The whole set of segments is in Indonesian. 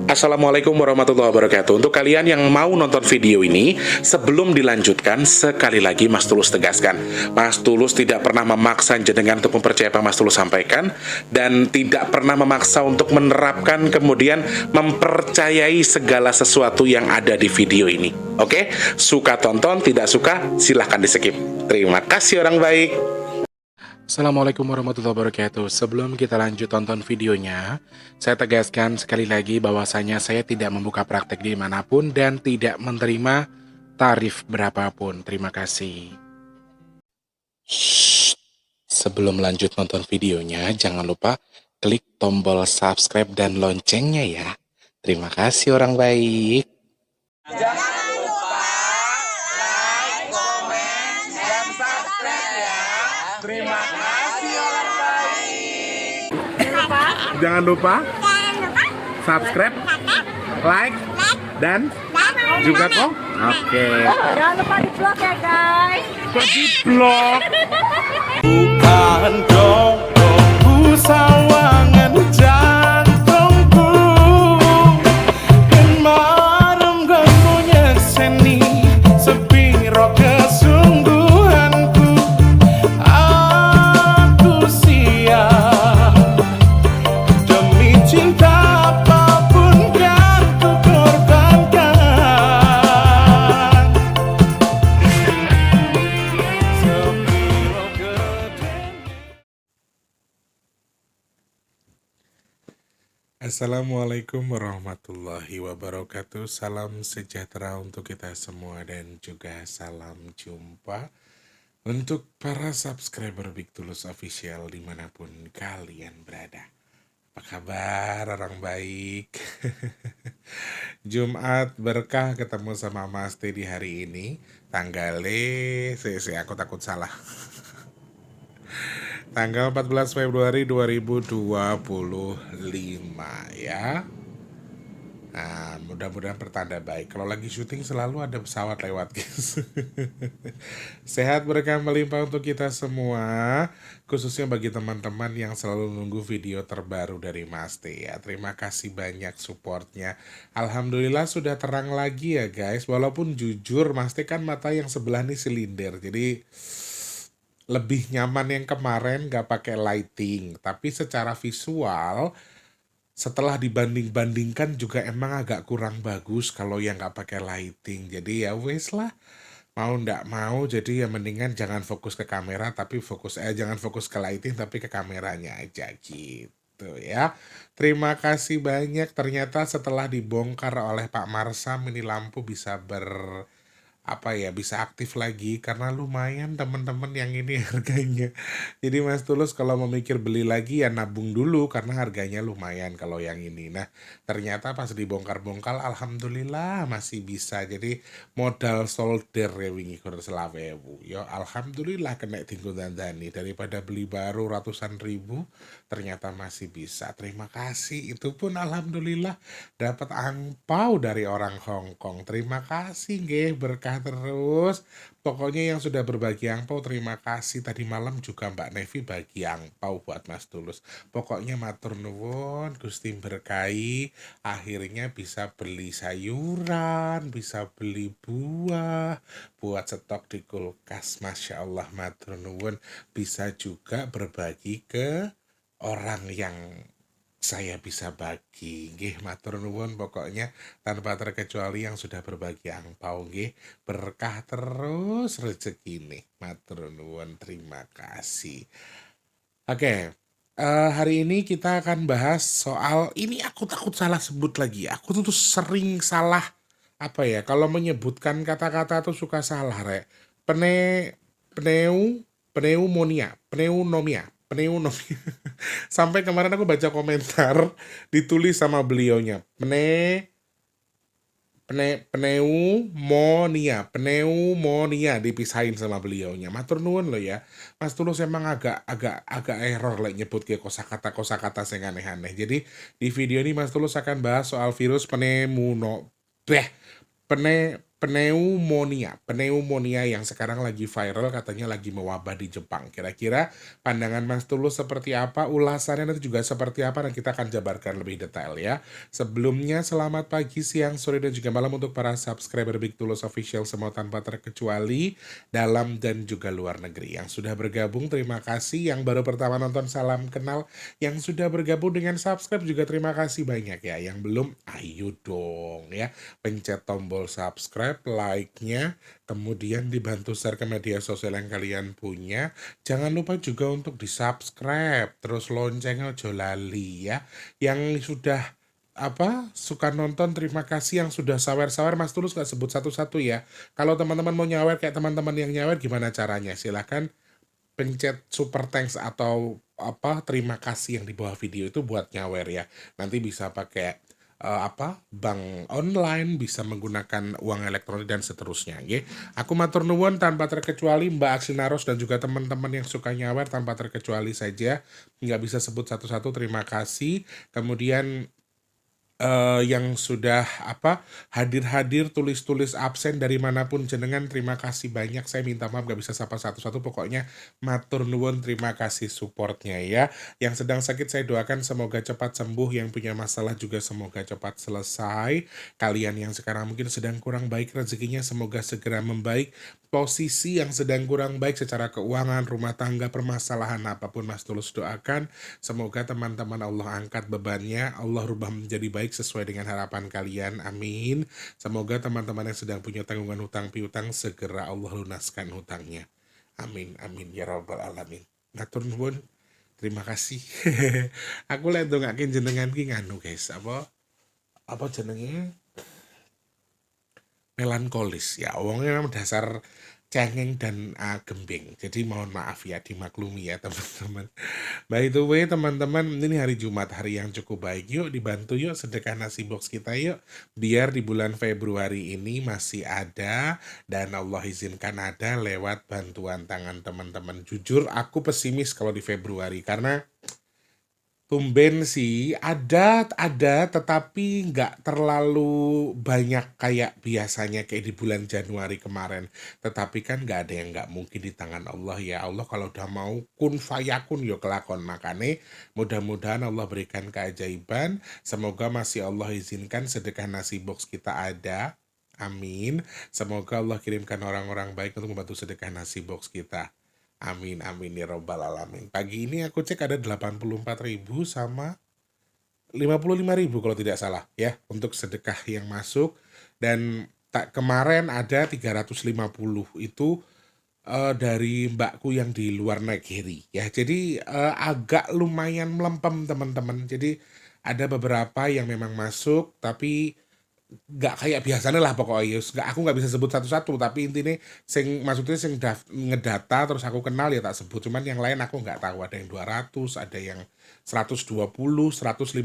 Assalamualaikum warahmatullahi wabarakatuh. Untuk kalian yang mau nonton video ini, sebelum dilanjutkan, sekali lagi Mas Tulus tegaskan, Mas Tulus tidak pernah memaksa jenengan untuk mempercayai apa Mas Tulus sampaikan, dan tidak pernah memaksa untuk menerapkan kemudian mempercayai segala sesuatu yang ada di video ini. Oke? Suka tonton, tidak suka silahkan di skip. Terima kasih orang baik. Assalamualaikum warahmatullahi wabarakatuh. Sebelum kita lanjut tonton videonya, saya tegaskan sekali lagi bahwasanya saya tidak membuka praktek dimanapun dan tidak menerima tarif berapapun. Terima kasih. Shh. Sebelum lanjut nonton videonya, jangan lupa klik tombol subscribe dan loncengnya ya. Terima kasih orang baik. Jangan lupa like, komen, dan subscribe ya. Terima kasih orang baik. Jangan lupa subscribe, like, dan juga kok. Oke. Jangan lupa di vlog ya guys. Kok di vlog? Bukan dong sawangan jantungku, kemarin gak punya seni sepiro kesungguhanku. Aku siap demi cinta apapun kan ku korbankan. Sepiro gede. Assalamualaikum warahmatullahi wabarakatuh. Salam sejahtera untuk kita semua dan juga salam jumpa untuk para subscriber Big Tulus Official dimanapun kalian berada. Apa kabar orang baik? Jumat berkah ketemu sama Mas T di hari ini. Tanggalnya, aku takut salah. Tanggal 14 Februari 2025 ya. Nah, mudah-mudahan pertanda baik. Kalau lagi syuting selalu ada pesawat lewat, guys. Sehat berkah melimpah untuk kita semua, khususnya bagi teman-teman yang selalu nunggu video terbaru dari Mas T ya. Terima kasih banyak supportnya. Alhamdulillah sudah terang lagi ya guys. Walaupun jujur Mas T kan mata yang sebelah nih silinder, jadi lebih nyaman yang kemarin gak pakai lighting. Tapi secara visual setelah dibanding-bandingkan juga emang agak kurang bagus kalau yang gak pakai lighting. Jadi ya wes lah, mau ndak mau, jadi ya mendingan jangan fokus ke kamera tapi jangan fokus ke lighting tapi ke kameranya aja gitu ya. Terima kasih banyak. Ternyata setelah dibongkar oleh Pak Marsam ini lampu bisa bisa aktif lagi karena lumayan teman-teman yang ini harganya. Jadi Mas Tulus kalau memikir beli lagi ya nabung dulu karena harganya lumayan kalau yang ini. Nah, ternyata pas dibongkar-bongkar alhamdulillah masih bisa. Jadi modal solder ya wingi kur selawewu. Ya alhamdulillah kena tinggal dandani daripada beli baru ratusan ribu ternyata masih bisa. Terima kasih. Itu pun alhamdulillah dapat angpau dari orang Hong Kong. Terima kasih nggih, berkah terus. Pokoknya yang sudah berbagi angpau terima kasih. Tadi malam juga Mbak Nevi bagi angpau buat Mas Tulus. Pokoknya matur nuwun, Gusti berkahi. Akhirnya bisa beli sayuran, bisa beli buah buat stok di kulkas. Masya Allah matur nuwun. Bisa juga berbagi ke orang yang saya bisa bagi. Nggih matur nuwun pokoknya tanpa terkecuali yang sudah berbagi angpau nggih berkah terus rezeki nih. Matur nuwun, terima kasih. Oke, hari ini kita akan bahas soal ini. Aku takut salah sebut lagi. Aku tuh sering salah kalau menyebutkan kata-kata tuh suka salah rek. Pene pneumonia. Sampai kemarin aku baca komentar ditulis sama beliaunya pneumonia dipisahin sama beliaunya. Matur nuwun lo ya. Mas Tulus emang agak error nyebut ke kosakata sing aneh-aneh. Jadi di video ini Mas Tulus akan bahas soal virus pneumonia pneumonia yang sekarang lagi viral, katanya lagi mewabah di Jepang. Kira-kira pandangan Mas Tulus seperti apa, ulasannya nanti juga seperti apa, dan kita akan jabarkan lebih detail ya. Sebelumnya, selamat pagi, siang, sore, dan juga malam untuk para subscriber Big Tulus Official semua tanpa terkecuali, dalam dan juga luar negeri. Yang sudah bergabung, terima kasih. Yang baru pertama nonton, salam kenal. Yang sudah bergabung dengan subscribe juga terima kasih banyak ya. Yang belum, ayo dong ya. Pencet tombol subscribe, like-nya, kemudian dibantu share ke media sosial yang kalian punya. Jangan lupa juga untuk di-subscribe, terus loncengnya ojo lali ya. Yang sudah suka nonton, terima kasih. Yang sudah sawer-sawer, Mas Tulus gak sebut satu-satu ya. Kalau teman-teman mau nyawer kayak teman-teman yang nyawer, gimana caranya? Silahkan pencet super thanks atau terima kasih yang di bawah video itu buat nyawer ya. Nanti bisa pakai bank online, bisa menggunakan uang elektronik dan seterusnya ya. Aku matur nuwun tanpa terkecuali Mbak Aksinaros dan juga teman-teman yang suka nyawer, tanpa terkecuali saja, nggak bisa sebut satu-satu, terima kasih. Kemudian yang sudah hadir-hadir, tulis-tulis absen dari manapun jenengan, terima kasih banyak. Saya minta maaf gak bisa sapa satu-satu, pokoknya matur nuwun, terima kasih supportnya ya. Yang sedang sakit saya doakan semoga cepat sembuh, yang punya masalah juga semoga cepat selesai. Kalian yang sekarang mungkin sedang kurang baik rezekinya, semoga segera membaik. Posisi yang sedang kurang baik secara keuangan, rumah tangga, permasalahan apapun, Mas Tulus doakan semoga teman-teman Allah angkat bebannya, Allah rubah menjadi baik sesuai dengan harapan kalian, amin. Semoga teman-teman yang sedang punya tanggungan hutang piutang segera Allah lunaskan hutangnya, amin amin ya rabbal alamin. Ngatur nuwun, terima kasih. Aku lihat ndongakin jenengan ki nganu guys, apa jenenge, melankolis ya, wongnya memang dasar cengeng dan gembeng, jadi mohon maaf ya, dimaklumi ya teman-teman. By the way teman-teman, ini hari Jumat, hari yang cukup baik. Yuk dibantu yuk sedekah nasi box kita yuk, biar di bulan Februari ini masih ada, dan Allah izinkan ada lewat bantuan tangan teman-teman. Jujur aku pesimis kalau di Februari, karena tumben sih ada tetapi nggak terlalu banyak kayak biasanya kayak di bulan Januari kemarin. Tetapi kan nggak ada yang nggak mungkin di tangan Allah ya. Allah kalau udah mau kun fayakun yo kelakon, makane mudah-mudahan Allah berikan keajaiban. Semoga masih Allah izinkan sedekah nasi box kita ada. Amin. Semoga Allah kirimkan orang-orang baik untuk membantu sedekah nasi box kita. Amin amin ya robbal alamin. Pagi ini aku cek ada 84.000 sama 55.000 kalau tidak salah ya untuk sedekah yang masuk, dan kemarin ada 350 itu dari mbakku yang di luar negeri ya. Jadi agak lumayan melempem teman-teman. Jadi ada beberapa yang memang masuk tapi nggak kayak biasanya lah pokoknya. Aku nggak bisa sebut satu-satu, tapi intinya maksudnya ngedata terus aku kenal ya tak sebut. Cuman yang lain aku nggak tahu, ada yang 200, ada yang 120, 156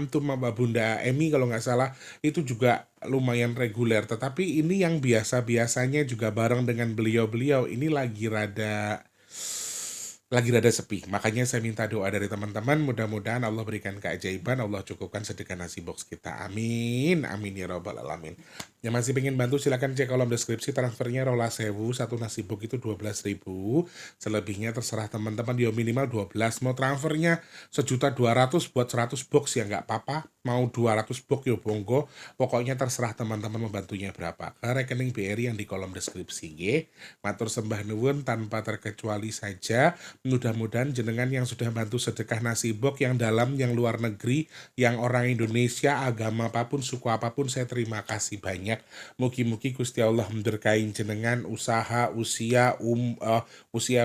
tuh Mbak Bunda Emi kalau nggak salah, itu juga lumayan reguler. Tetapi ini yang biasa-biasanya juga bareng dengan beliau-beliau ini lagi rada sepi. Makanya saya minta doa dari teman-teman, mudah-mudahan Allah berikan keajaiban, Allah cukupkan sedekah nasi box kita, amin amin ya robbal alamin. Yang masih pengen bantu silakan cek kolom deskripsi, transfernya rola sewu, satu nasi box itu 12.000, selebihnya terserah teman-teman, dia minimal 12. Mau transfernya 1.200.000 buat 100 box ya nggak apa-apa, mau 200 box ya bonggo, pokoknya terserah teman-teman membantunya berapa, ke rekening BRI yang di kolom deskripsi ya. Matur sembah nuwun tanpa terkecuali saja. Mudah-mudahan jenengan yang sudah bantu sedekah nasi box, yang dalam yang luar negeri, yang orang Indonesia, agama apapun, suku apapun, saya terima kasih banyak. Mugi-mugi Gusti Allah memberkahi jenengan usaha, usia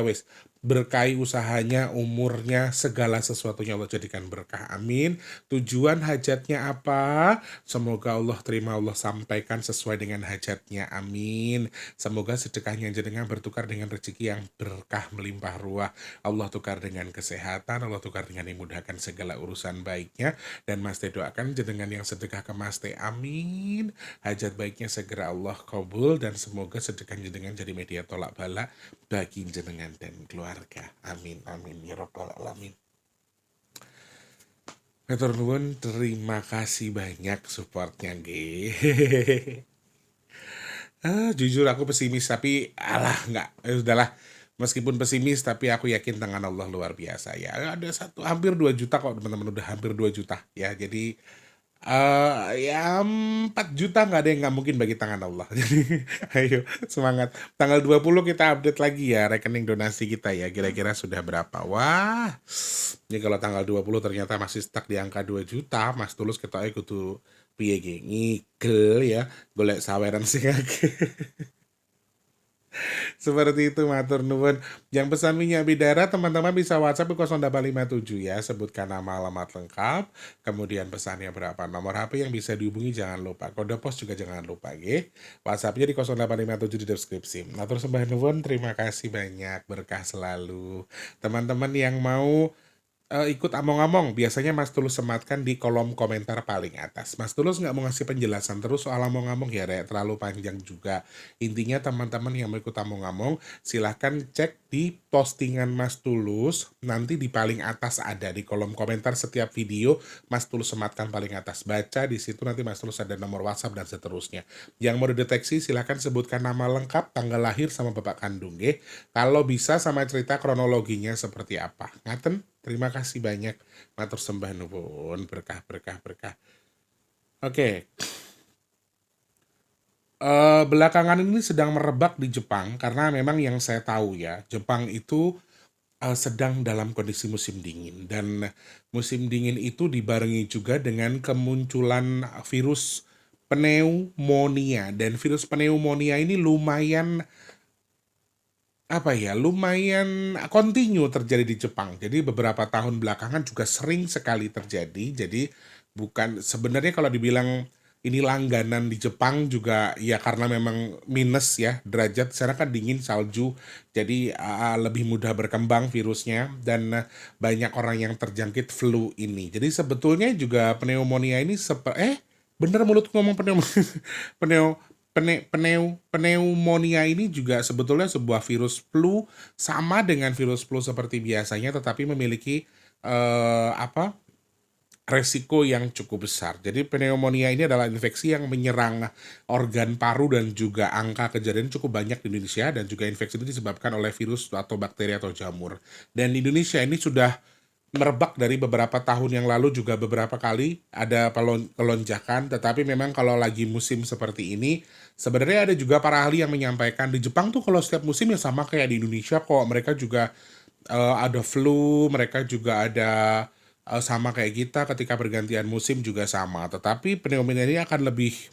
wes berkahi usahanya, umurnya, segala sesuatunya Allah jadikan berkah, amin. Tujuan hajatnya apa? Semoga Allah terima, Allah sampaikan sesuai dengan hajatnya, amin. Semoga sedekahnya jenengan bertukar dengan rezeki yang berkah melimpah ruah, Allah tukar dengan kesehatan, Allah tukar dengan dimudahkan segala urusan baiknya. Dan Mas Teh doakan jenengan yang sedekah ke Mas Teh, amin. Hajat baiknya segera Allah kabul, dan semoga sedekah jenengan jadi media tolak bala bagi jenengan dan keluarga, amin amin ya rabbal alamin. Matur nuwun, terima kasih banyak supportnya nggih. Jujur aku pesimis tapi alah nggak, udahlah. Meskipun pesimis tapi aku yakin tangan Allah luar biasa ya. Ada hampir 2 juta kok teman-teman, udah hampir 2 juta ya. Jadi ya 4 juta nggak ada yang nggak mungkin bagi tangan Allah. Jadi ayo semangat. Tanggal 20 kita update lagi ya rekening donasi kita ya. Kira-kira sudah berapa? Wah, ini kalau tanggal 20 ternyata masih stuck di angka 2 juta, Mas Tulus kita kudu piye ge ngigel ya, golek saweran sing akeh. Seperti itu matur nuwun. Yang pesan minyak bidara teman-teman bisa WhatsApp ke 0857 ya, sebutkan nama alamat lengkap, kemudian pesannya berapa, nomor HP yang bisa dihubungi jangan lupa, kode pos juga jangan lupa nggih. WhatsApp-nya di 0857 di deskripsi. Matur sembah nuwun, terima kasih banyak, berkah selalu. Teman-teman yang mau ikut among-among, biasanya Mas Tulus sematkan di kolom komentar paling atas. Mas Tulus nggak mau ngasih penjelasan terus soal among-among ya, Rek, terlalu panjang juga. Intinya teman-teman yang mau ikut among-among, silahkan cek di postingan Mas Tulus, nanti di paling atas ada, di kolom komentar setiap video, Mas Tulus sematkan paling atas. Baca di situ nanti Mas Tulus ada nomor WhatsApp dan seterusnya. Yang mau dideteksi silahkan sebutkan nama lengkap, tanggal lahir sama bapak kandung, nggih. Kalau bisa sama cerita kronologinya seperti apa. Ngaten? Terima kasih banyak. Matur sembah nuwun, berkah berkah berkah. Oke. Belakangan ini sedang merebak di Jepang karena memang yang saya tahu ya, Jepang itu sedang dalam kondisi musim dingin dan musim dingin itu dibarengi juga dengan kemunculan virus pneumonia, dan virus pneumonia ini lumayan lumayan kontinu terjadi di Jepang. Jadi beberapa tahun belakangan juga sering sekali terjadi. Jadi bukan sebenarnya kalau dibilang ini langganan di Jepang juga ya karena memang minus ya derajat, sana kan dingin salju. Jadi lebih mudah berkembang virusnya dan banyak orang yang terjangkit flu ini. Jadi sebetulnya juga pneumonia ini bener mulut ngomong pneumonia. Pneumonia ini juga sebetulnya sebuah virus flu, sama dengan virus flu seperti biasanya, tetapi memiliki resiko yang cukup besar. Jadi pneumonia ini adalah infeksi yang menyerang organ paru dan juga angka kejadian cukup banyak di Indonesia, dan juga infeksi itu disebabkan oleh virus atau bakteri atau jamur. Dan di Indonesia ini sudah merebak dari beberapa tahun yang lalu, juga beberapa kali ada pelonjakan, tetapi memang kalau lagi musim seperti ini, sebenarnya ada juga para ahli yang menyampaikan di Jepang tuh kalau setiap musim ya sama kayak di Indonesia kok, mereka juga ada flu, mereka juga ada sama kayak kita ketika pergantian musim juga sama, tetapi pneumonia ini akan lebih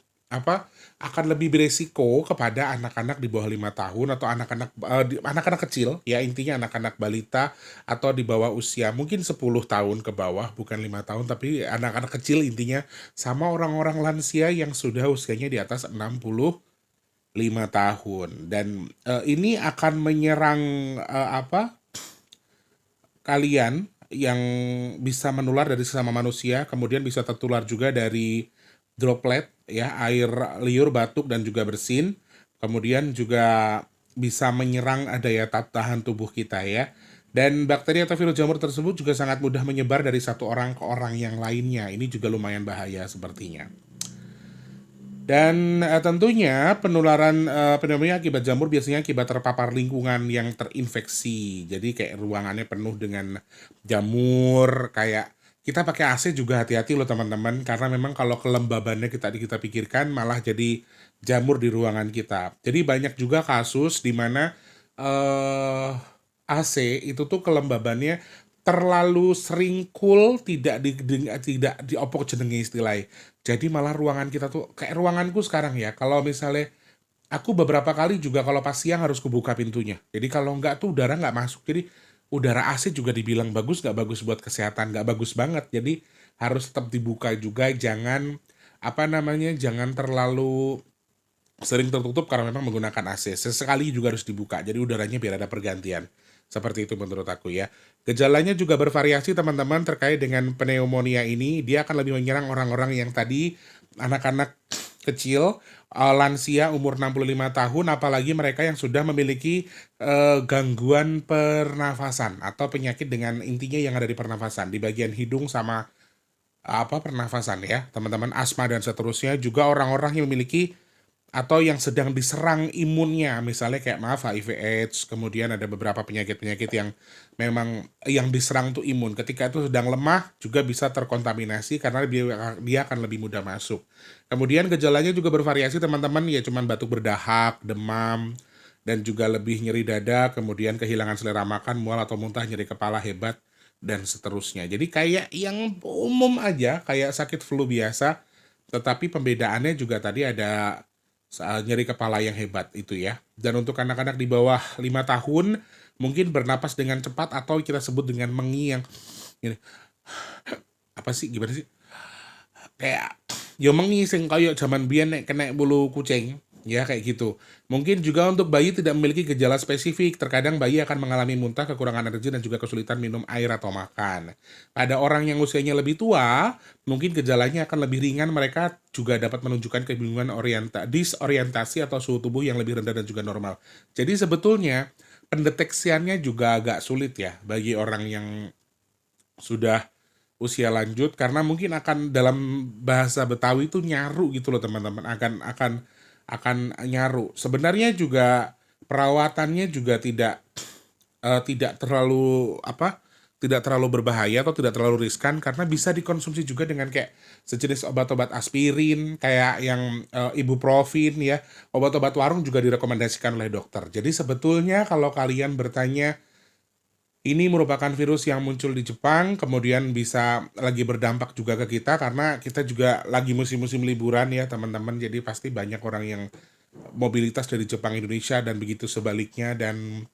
beresiko kepada anak-anak di bawah 5 tahun atau anak-anak kecil ya, intinya anak-anak balita atau di bawah usia mungkin 10 tahun ke bawah, bukan 5 tahun tapi anak-anak kecil intinya, sama orang-orang lansia yang sudah usianya di atas 65 tahun. Dan ini akan menyerang kalian yang bisa menular dari sesama manusia, kemudian bisa tertular juga dari droplet ya, air liur, batuk dan juga bersin. Kemudian juga bisa menyerang daya tahan tubuh kita ya. Dan bakteri atau virus jamur tersebut juga sangat mudah menyebar dari satu orang ke orang yang lainnya. Ini juga lumayan bahaya sepertinya. Dan tentunya penularan pneumonia akibat jamur biasanya akibat terpapar lingkungan yang terinfeksi. Jadi kayak ruangannya penuh dengan jamur, kayak kita pakai AC juga hati-hati loh teman-teman, karena memang kalau kelembabannya kita pikirkan malah jadi jamur di ruangan kita. Jadi banyak juga kasus di mana AC itu tuh kelembabannya terlalu sering cool, tidak diopok jenenge istilahnya. Jadi malah ruangan kita tuh kayak ruanganku sekarang ya. Kalau misalnya aku beberapa kali juga kalau pas siang harus kubuka pintunya. Jadi kalau nggak tuh udara nggak masuk. Jadi udara AC juga dibilang bagus, nggak bagus buat kesehatan, nggak bagus banget. Jadi harus tetap dibuka juga. Jangan jangan terlalu sering tertutup karena memang menggunakan AC. Sesekali juga harus dibuka. Jadi udaranya biar ada pergantian. Seperti itu menurut aku ya. Gejalanya juga bervariasi teman-teman terkait dengan pneumonia ini. Dia akan lebih menyerang orang-orang yang tadi anak-anak kecil, lansia umur 65 tahun, apalagi mereka yang sudah memiliki gangguan pernafasan atau penyakit dengan intinya yang ada di pernafasan, di bagian hidung sama pernafasan ya, teman-teman, asma dan seterusnya. Juga orang-orang yang memiliki atau yang sedang diserang imunnya, misalnya kayak maaf HIV/AIDS, kemudian ada beberapa penyakit-penyakit yang memang yang diserang tuh imun. Ketika itu sedang lemah juga bisa terkontaminasi karena dia akan lebih mudah masuk. Kemudian gejalanya juga bervariasi teman-teman, ya cuman batuk berdahak, demam, dan juga lebih nyeri dada, kemudian kehilangan selera makan, mual atau muntah, nyeri kepala hebat, dan seterusnya. Jadi kayak yang umum aja, kayak sakit flu biasa, tetapi pembedaannya juga tadi ada nyeri kepala yang hebat itu ya. Dan untuk anak-anak di bawah 5 tahun, mungkin bernapas dengan cepat atau kita sebut dengan mengi yang gini. Apa sih, gimana sih? Kayak yo mengi sing koyo zaman biyen nek kena bulu kucing, ya kayak gitu. Mungkin juga untuk bayi tidak memiliki gejala spesifik, terkadang bayi akan mengalami muntah, kekurangan energi dan juga kesulitan minum air atau makan. Pada orang yang usianya lebih tua, mungkin gejalanya akan lebih ringan, mereka juga dapat menunjukkan kebingungan disorientasi atau suhu tubuh yang lebih rendah dan juga normal. Jadi sebetulnya pendeteksiannya juga agak sulit ya bagi orang yang sudah usia lanjut karena mungkin akan dalam bahasa Betawi itu nyaru gitu loh teman-teman, akan nyaru. Sebenarnya juga perawatannya juga tidak terlalu tidak terlalu berbahaya atau tidak terlalu riskan karena bisa dikonsumsi juga dengan kayak sejenis obat-obat aspirin kayak yang ibuprofen ya. Obat-obat warung juga direkomendasikan oleh dokter. Jadi sebetulnya kalau kalian bertanya ini merupakan virus yang muncul di Jepang, kemudian bisa lagi berdampak juga ke kita karena kita juga lagi musim-musim liburan ya teman-teman. Jadi pasti banyak orang yang mobilitas dari Jepang Indonesia dan begitu sebaliknya, dan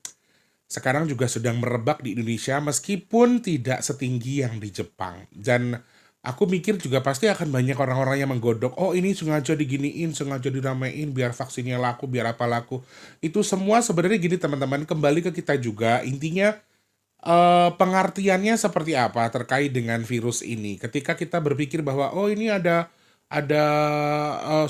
sekarang juga sedang merebak di Indonesia meskipun tidak setinggi yang di Jepang. Dan aku mikir juga pasti akan banyak orang-orang yang menggodok, oh ini sengaja diginiin, sengaja diramein biar vaksinnya laku, biar apa laku. Itu semua sebenarnya gini teman-teman, kembali ke kita juga, intinya pengertiannya seperti apa terkait dengan virus ini. Ketika kita berpikir bahwa oh ini ada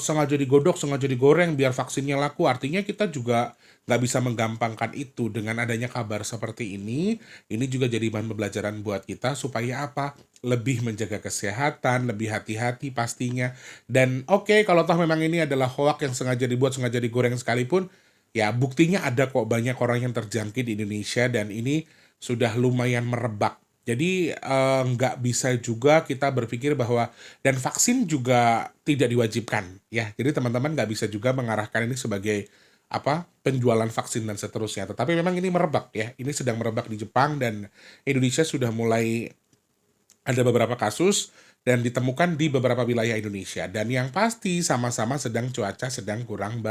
sengaja digodok, sengaja digoreng biar vaksinnya laku, artinya kita juga nggak bisa menggampangkan itu. Dengan adanya kabar seperti ini juga jadi bahan pembelajaran buat kita supaya apa? Lebih menjaga kesehatan, lebih hati-hati pastinya. Dan oke, kalau toh memang ini adalah hoak yang sengaja dibuat, sengaja digoreng sekalipun, ya buktinya ada kok banyak orang yang terjangkit di Indonesia dan ini sudah lumayan merebak. Jadi nggak bisa juga kita berpikir bahwa dan vaksin juga tidak diwajibkan ya. Jadi teman-teman nggak bisa juga mengarahkan ini sebagai penjualan vaksin dan seterusnya. Tetapi memang ini merebak ya. Ini sedang merebak di Jepang dan Indonesia sudah mulai ada beberapa kasus dan ditemukan di beberapa wilayah Indonesia. Dan yang pasti sama-sama cuaca sedang kurang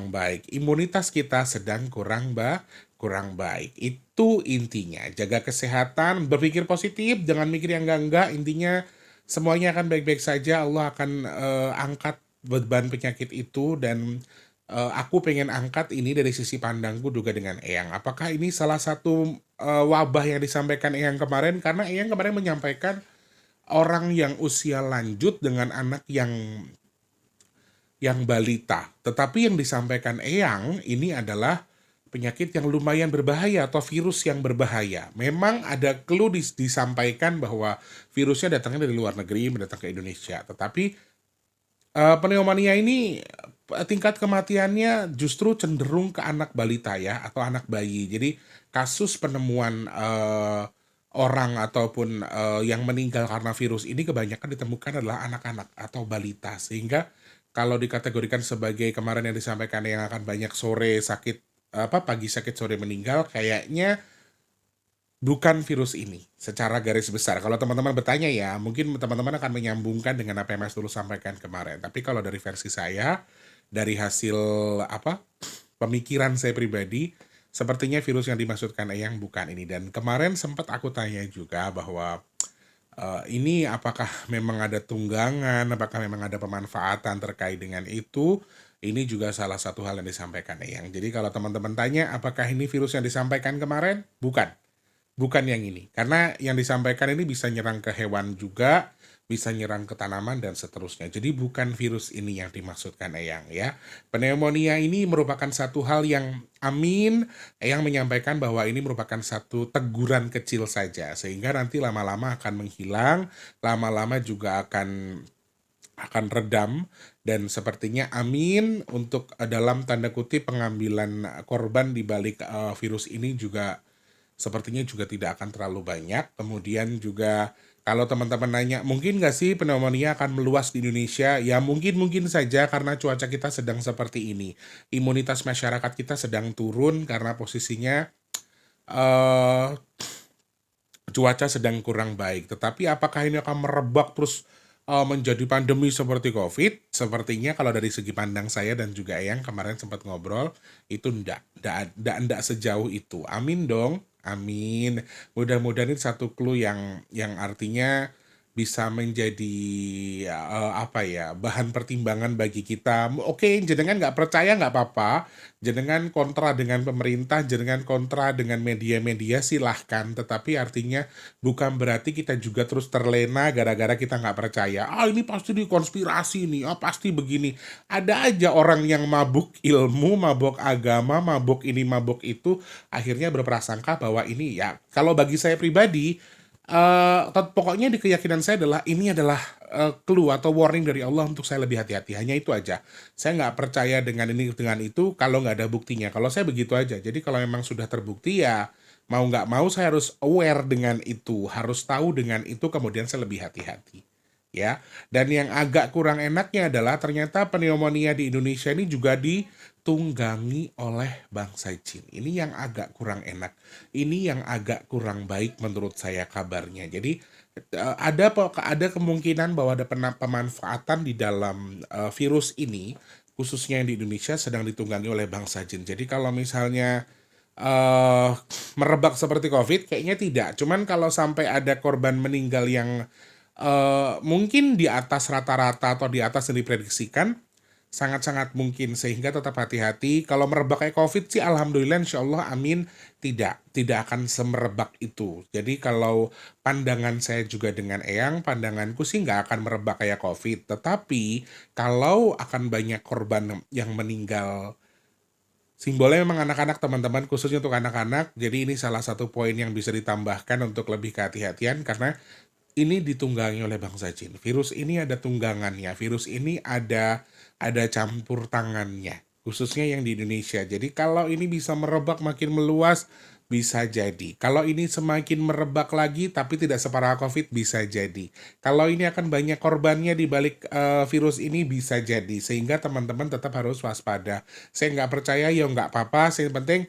baik. Imunitas kita sedang kurang baik. Itu intinya. Jaga kesehatan, berpikir positif, jangan mikir yang enggak-enggak. Intinya semuanya akan baik-baik saja. Allah akan angkat beban penyakit itu dan aku pengen angkat ini dari sisi pandangku juga dengan Eyang. Apakah ini salah satu wabah yang disampaikan Eyang kemarin? Karena Eyang kemarin menyampaikan orang yang usia lanjut dengan anak yang balita. Tetapi yang disampaikan Eyang ini adalah penyakit yang lumayan berbahaya atau virus yang berbahaya. Memang ada clue disampaikan bahwa virusnya datangnya dari luar negeri, mendatang ke Indonesia. Tetapi pneumonia ini tingkat kematiannya justru cenderung ke anak balita ya, atau anak bayi. Jadi kasus penemuan orang ataupun yang meninggal karena virus ini kebanyakan ditemukan adalah anak-anak atau balita. Sehingga kalau dikategorikan sebagai kemarin yang disampaikan yang akan banyak sore sakit, pagi sakit sore meninggal, kayaknya bukan virus ini secara garis besar. Kalau teman-teman bertanya ya, mungkin teman-teman akan menyambungkan dengan apa yang Mas Tulus sampaikan kemarin. Tapi kalau dari versi saya, dari hasil pemikiran saya pribadi, sepertinya virus yang dimaksudkan Eyang bukan ini. Dan kemarin sempat aku tanya juga bahwa ini apakah memang ada tunggangan, apakah memang ada pemanfaatan terkait dengan itu. Ini juga salah satu hal yang disampaikan Eyang. Jadi kalau teman-teman tanya apakah ini virus yang disampaikan kemarin, bukan yang ini. Karena yang disampaikan ini bisa nyerang ke hewan juga, bisa nyerang ke tanaman dan seterusnya. Jadi bukan virus ini yang dimaksudkan Eyang ya. Pneumonia ini merupakan satu hal yang Eyang menyampaikan bahwa ini merupakan satu teguran kecil saja. Sehingga nanti lama-lama akan menghilang, lama-lama juga akan akan redam dan sepertinya amin untuk dalam tanda kutip pengambilan korban di balik virus ini juga sepertinya juga tidak akan terlalu banyak. Kemudian juga kalau teman-teman nanya, mungkin nggak sih pneumonia akan meluas di Indonesia? Ya mungkin-mungkin saja karena cuaca kita sedang seperti ini. Imunitas masyarakat kita sedang turun karena posisinya eh cuaca sedang kurang baik. Tetapi apakah ini akan merebak terus menjadi pandemi seperti COVID? Sepertinya kalau dari segi pandang saya dan juga Eyang kemarin sempat ngobrol, itu ndak sejauh itu. Amin dong, amin. Mudah-mudahan ini satu clue yang artinya bisa menjadi apa ya bahan pertimbangan bagi kita. Oke, jenengan nggak percaya nggak apa-apa, jenengan kontra dengan pemerintah, jenengan kontra dengan media-media silahkan, tetapi artinya bukan berarti kita juga terus terlena gara-gara kita nggak percaya. Ah ini pasti dikonspirasi nih, ah pasti begini. Ada aja orang yang mabuk ilmu, mabuk agama, mabuk ini, mabuk itu, akhirnya berprasangka bahwa ini ya. Kalau bagi saya pribadi, pokoknya di keyakinan saya adalah ini adalah clue atau warning dari Allah untuk saya lebih hati-hati. Hanya itu aja. Saya nggak percaya dengan ini dengan itu kalau nggak ada buktinya. Kalau saya begitu aja. Jadi kalau memang sudah terbukti ya mau nggak mau saya harus aware dengan itu, harus tahu dengan itu, kemudian saya lebih hati-hati. Ya, dan yang agak kurang enaknya adalah ternyata pneumonia di Indonesia ini juga ditunggangi oleh bangsa jin. Ini yang agak kurang enak. Ini yang agak kurang baik menurut saya kabarnya. Jadi ada kemungkinan bahwa ada pemanfaatan di dalam virus ini, khususnya yang di Indonesia sedang ditunggangi oleh bangsa jin. Jadi kalau misalnya eh merebak seperti COVID, kayaknya tidak. Cuman kalau sampai ada korban meninggal yang mungkin di atas rata-rata atau di atas yang diprediksikan, sangat-sangat mungkin, sehingga tetap hati-hati. Kalau merebak kayak COVID sih alhamdulillah insyaallah amin tidak akan semerebak itu. Jadi kalau pandangan saya juga dengan Eyang, pandanganku sih nggak akan merebak kayak COVID. Tetapi kalau akan banyak korban yang meninggal, simbolnya memang anak-anak teman-teman, khususnya untuk anak-anak. Jadi ini salah satu poin yang bisa ditambahkan untuk lebih kehati-hatian karena ini ditunggangi oleh bangsa jin. Virus ini ada tunggangannya, virus ini ada campur tangannya, khususnya yang di Indonesia. Jadi kalau ini bisa merebak makin meluas, bisa jadi. Kalau ini semakin merebak lagi tapi tidak separah COVID, bisa jadi. Kalau ini akan banyak korbannya di balik virus ini, bisa jadi. Sehingga teman-teman tetap harus waspada. Saya nggak percaya, ya nggak apa-apa. Yang penting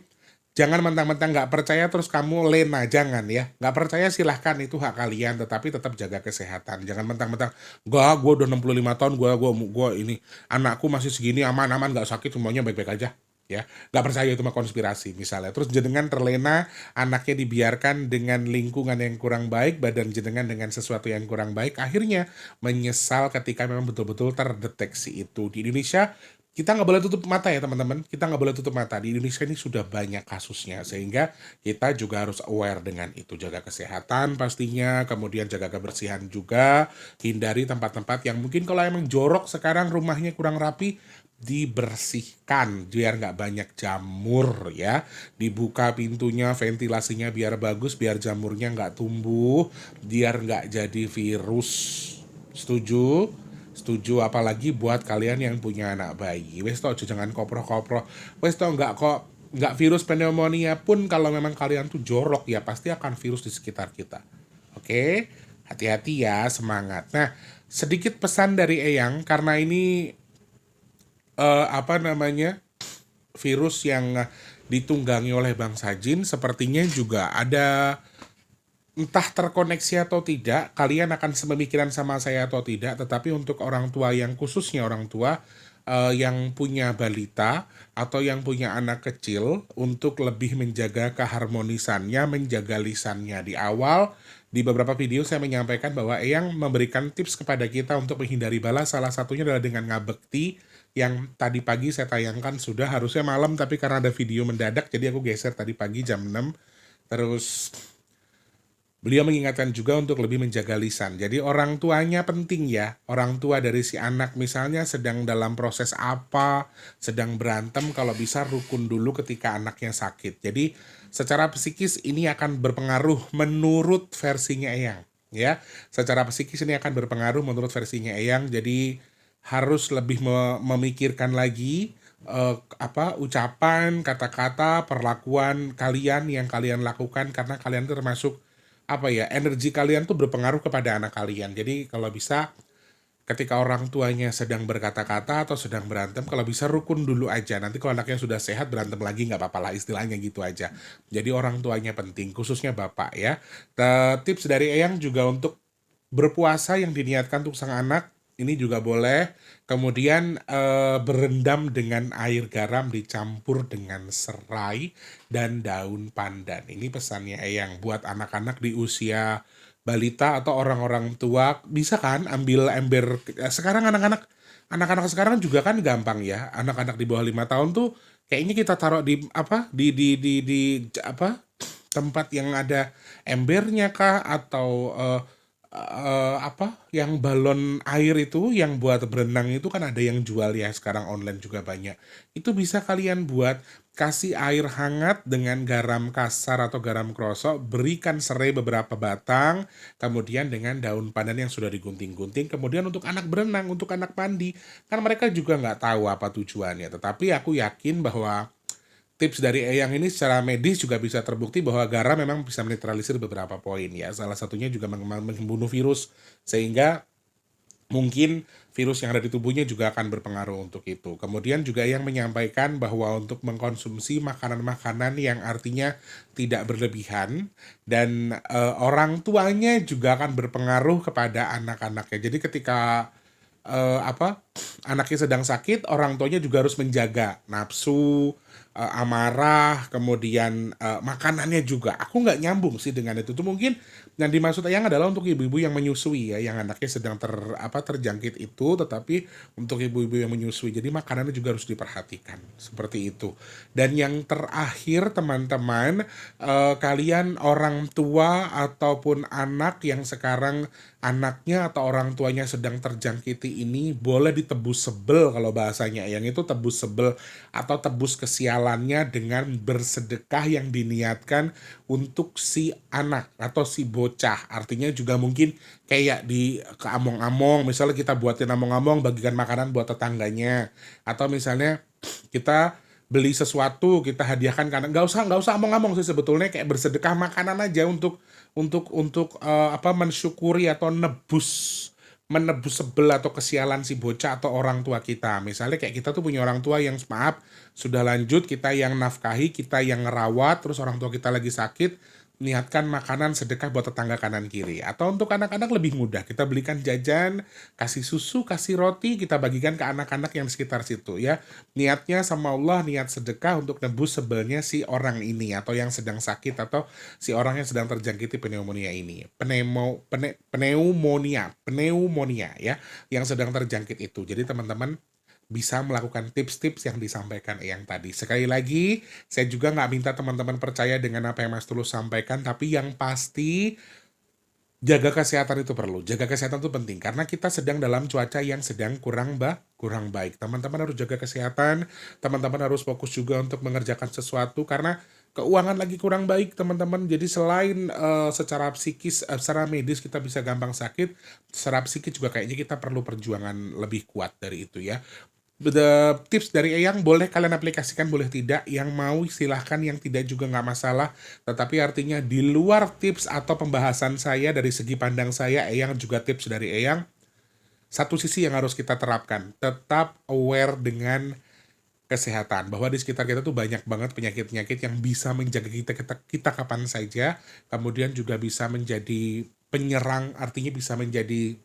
jangan mentang-mentang nggak percaya terus kamu lena, jangan ya. Nggak percaya silahkan, itu hak kalian, tetapi tetap jaga kesehatan. Jangan mentang-mentang, gue udah 65 tahun, gue ini, anakku masih segini, aman-aman, nggak sakit, semuanya baik-baik aja. Ya, nggak percaya itu mah konspirasi misalnya. Terus jenengan terlena, anaknya dibiarkan dengan lingkungan yang kurang baik, badan jenengan dengan sesuatu yang kurang baik, akhirnya menyesal ketika memang betul-betul terdeteksi itu. Di Indonesia kita nggak boleh tutup mata ya teman-teman, kita nggak boleh tutup mata. Di Indonesia ini sudah banyak kasusnya, sehingga kita juga harus aware dengan itu. Jaga kesehatan pastinya, kemudian jaga kebersihan juga, hindari tempat-tempat yang mungkin kalau emang jorok sekarang rumahnya kurang rapi, dibersihkan biar nggak banyak jamur ya. Dibuka pintunya, ventilasinya biar bagus, biar jamurnya nggak tumbuh, biar nggak jadi virus. Setuju? Setuju, apalagi buat kalian yang punya anak bayi. Wes tau jangan kopro-kopro. Wes tau nggak virus pneumonia pun kalau memang kalian tuh jorok ya pasti akan virus di sekitar kita. Oke, hati-hati ya, semangat. Nah, sedikit pesan dari Eyang karena ini apa namanya virus yang ditunggangi oleh bangsa jin, sepertinya juga ada, entah terkoneksi atau tidak, kalian akan sepemikiran sama saya atau tidak, tetapi untuk orang tua yang khususnya orang tua yang punya balita atau yang punya anak kecil, untuk lebih menjaga keharmonisannya, menjaga lisannya. Di awal, di beberapa video saya menyampaikan bahwa Eyang memberikan tips kepada kita untuk menghindari bala, salah satunya adalah dengan ngabekti, yang tadi pagi saya tayangkan sudah, harusnya malam tapi karena ada video mendadak jadi aku geser tadi pagi jam 6. Terus beliau mengingatkan juga untuk lebih menjaga lisan. Jadi orang tuanya penting ya. Orang tua dari si anak misalnya sedang dalam proses apa, sedang berantem, kalau bisa rukun dulu ketika anaknya sakit. Jadi secara psikis ini akan berpengaruh menurut versinya Eyang. ya. Secara psikis ini akan berpengaruh menurut versinya Eyang, jadi harus lebih memikirkan lagi ucapan, kata-kata, perlakuan kalian yang kalian lakukan karena kalian itu termasuk energi kalian tuh berpengaruh kepada anak kalian. Jadi kalau bisa ketika orang tuanya sedang berkata-kata atau sedang berantem, kalau bisa rukun dulu aja. Nanti kalau anaknya sudah sehat, berantem lagi nggak apa-apa lah, istilahnya gitu aja. Jadi orang tuanya penting, khususnya bapak ya. Tips dari Eyang juga untuk berpuasa yang diniatkan untuk sang anak, ini juga boleh. Kemudian berendam dengan air garam dicampur dengan serai dan daun pandan. Ini pesannya Eyang buat anak-anak di usia balita atau orang-orang tua, bisa kan ambil ember. Sekarang anak-anak sekarang juga kan gampang ya. Anak-anak di bawah 5 tahun tuh kayaknya kita taruh di tempat yang ada embernya kah, atau yang balon air itu yang buat berenang itu kan ada yang jual ya, sekarang online juga banyak. Itu bisa kalian buat, kasih air hangat dengan garam kasar atau garam krosok, berikan serai beberapa batang, kemudian dengan daun pandan yang sudah digunting-gunting, kemudian untuk anak berenang, untuk anak mandi, kan mereka juga nggak tahu apa tujuannya. Tetapi aku yakin bahwa tips dari Eyang ini secara medis juga bisa terbukti bahwa garam memang bisa menetralisir beberapa poin ya. Salah satunya juga membunuh virus, sehingga mungkin virus yang ada di tubuhnya juga akan berpengaruh untuk itu. Kemudian juga Eyang menyampaikan bahwa untuk mengkonsumsi makanan-makanan yang artinya tidak berlebihan, dan orang tuanya juga akan berpengaruh kepada anak-anaknya. Jadi ketika anaknya sedang sakit, orang tuanya juga harus menjaga nafsu, amarah, kemudian makanannya juga. Aku nggak nyambung sih dengan itu. Tuh mungkin yang dimaksud Eyang adalah untuk ibu-ibu yang menyusui ya, yang anaknya sedang terjangkit itu, tetapi untuk ibu-ibu yang menyusui. Jadi makanannya juga harus diperhatikan seperti itu. Dan yang terakhir teman-teman, kalian orang tua ataupun anak yang sekarang anaknya atau orang tuanya sedang terjangkiti ini, boleh ditebus sebel kalau bahasanya. Yang itu tebus sebel atau tebus kesialannya dengan bersedekah yang diniatkan untuk si anak atau si bocah. Artinya juga mungkin kayak di keamong-among, misalnya kita buatin among-among, bagikan makanan buat tetangganya, atau misalnya kita beli sesuatu kita hadiahkan, karena nggak usah among-among sih sebetulnya, kayak bersedekah makanan aja untuk mensyukuri atau menebus sebel atau kesialan si bocah atau orang tua kita. Misalnya kayak kita tuh punya orang tua yang maaf sudah lanjut, kita yang nafkahi, kita yang ngerawat, terus orang tua kita lagi sakit, niatkan makanan sedekah buat tetangga kanan kiri. Atau untuk anak-anak lebih mudah, kita belikan jajan, kasih susu, kasih roti, kita bagikan ke anak-anak yang di sekitar situ ya. Niatnya sama Allah, niat sedekah untuk nebus sebelnya si orang ini, atau yang sedang sakit, atau si orang yang sedang terjangkiti pneumonia ini. Pneumonia ya, yang sedang terjangkit itu. Jadi teman-teman bisa melakukan tips-tips yang disampaikan Eyang tadi. Sekali lagi, saya juga nggak minta teman-teman percaya dengan apa yang Mas Tulus sampaikan, tapi yang pasti jaga kesehatan itu perlu. Jaga kesehatan itu penting karena kita sedang dalam cuaca yang sedang kurang baik. Teman-teman harus jaga kesehatan, teman-teman harus fokus juga untuk mengerjakan sesuatu karena keuangan lagi kurang baik, teman-teman. Jadi selain secara psikis, secara medis kita bisa gampang sakit, secara psikis juga kayaknya kita perlu perjuangan lebih kuat dari itu ya. Tips dari Eyang boleh kalian aplikasikan, boleh tidak. Yang mau silahkan, yang tidak juga nggak masalah. Tetapi artinya di luar tips atau pembahasan saya, dari segi pandang saya, Eyang juga tips dari Eyang. Satu sisi yang harus kita terapkan, tetap aware dengan kesehatan, bahwa di sekitar kita tuh banyak banget penyakit-penyakit yang bisa menjaga kita kapan saja, kemudian juga bisa menjadi penyerang, artinya bisa menjadi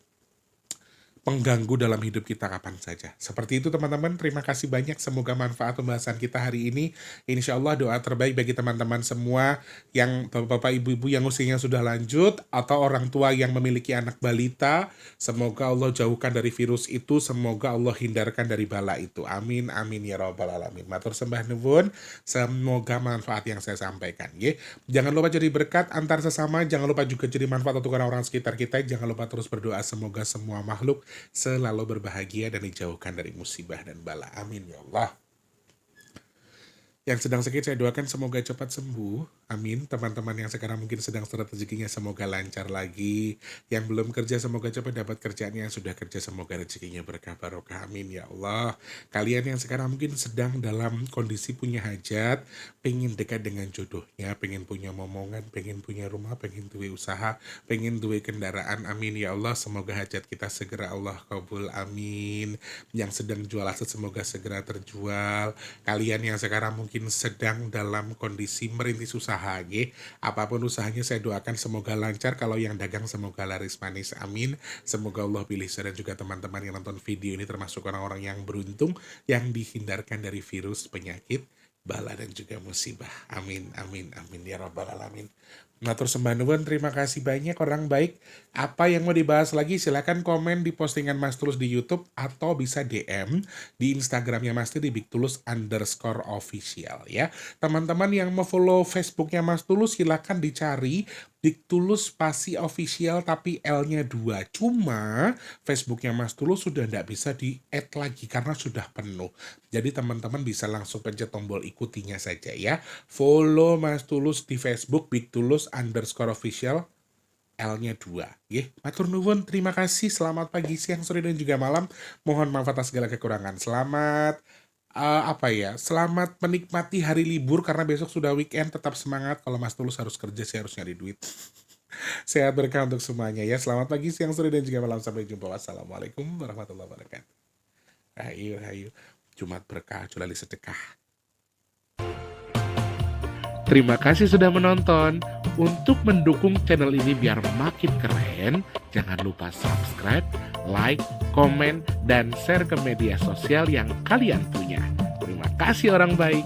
pengganggu dalam hidup kita kapan saja. Seperti itu teman-teman, terima kasih banyak, semoga manfaat pembahasan kita hari ini. Insya Allah doa terbaik bagi teman-teman semua, yang bapak-bapak ibu-ibu yang usianya sudah lanjut, atau orang tua yang memiliki anak balita, semoga Allah jauhkan dari virus itu, semoga Allah hindarkan dari bala itu. Amin, amin ya rabbal alamin. Matur sembah nuwun, semoga manfaat yang saya sampaikan. Jangan lupa jadi berkat antar sesama, jangan lupa juga jadi manfaat untuk orang-orang sekitar kita, jangan lupa terus berdoa semoga semua makhluk selalu berbahagia dan dijauhkan dari musibah dan bala. Amin ya Allah. Yang sedang sakit saya doakan semoga cepat sembuh. Amin. Teman-teman yang sekarang mungkin sedang seret rezekinya semoga lancar lagi. Yang belum kerja semoga cepat dapat kerjaan, yang sudah kerja semoga rezekinya berkah barokah. Amin ya Allah. Kalian yang sekarang mungkin sedang dalam kondisi punya hajat, pengen dekat dengan jodohnya, pengen punya momongan, pengen punya rumah, pengen duwe usaha, pengen duwe kendaraan. Amin ya Allah. Semoga hajat kita segera Allah kabul. Amin. Yang sedang jual aset semoga segera terjual. Kalian yang sekarang mungkin sedang dalam kondisi merintis usaha, apapun usahanya saya doakan semoga lancar. Kalau yang dagang semoga laris manis. Amin. Semoga Allah pilih saya dan juga teman-teman yang nonton video ini termasuk orang-orang yang beruntung, yang dihindarkan dari virus, penyakit, bala dan juga musibah. Amin, amin, amin ya rabbal alamin. Matur sembah nuwun, terima kasih banyak orang baik. Apa yang mau dibahas lagi silahkan komen di postingan Mas Tulus di YouTube atau bisa DM di Instagramnya Mas Tulus di @bigtulus_official ya. Teman-teman yang mau follow Facebooknya Mas Tulus silahkan dicari Big Tulus spasi official tapi L-nya 2. Cuma Facebooknya Mas Tulus sudah tidak bisa di-add lagi karena sudah penuh. Jadi teman-teman bisa langsung pencet tombol ikutinya saja ya. Follow Mas Tulus di Facebook Big Tulus_official, L-nya 2. Matur nuwun, terima kasih. Selamat pagi, siang, sore, dan juga malam. Mohon maaf atas segala kekurangan. Selamat menikmati hari libur karena besok sudah weekend. Tetap semangat. Kalau Mas Tulus harus kerja, saya harus nyari duit. Sehat berkah untuk semuanya ya. Selamat pagi, siang, sore, dan juga malam. Sampai jumpa. Wassalamualaikum warahmatullahi wabarakatuh. Hayu. Jumat berkah, julali sedekah. Terima kasih sudah menonton. Untuk mendukung channel ini biar makin keren, jangan lupa subscribe, like, komen, dan share ke media sosial yang kalian punya. Terima kasih orang baik.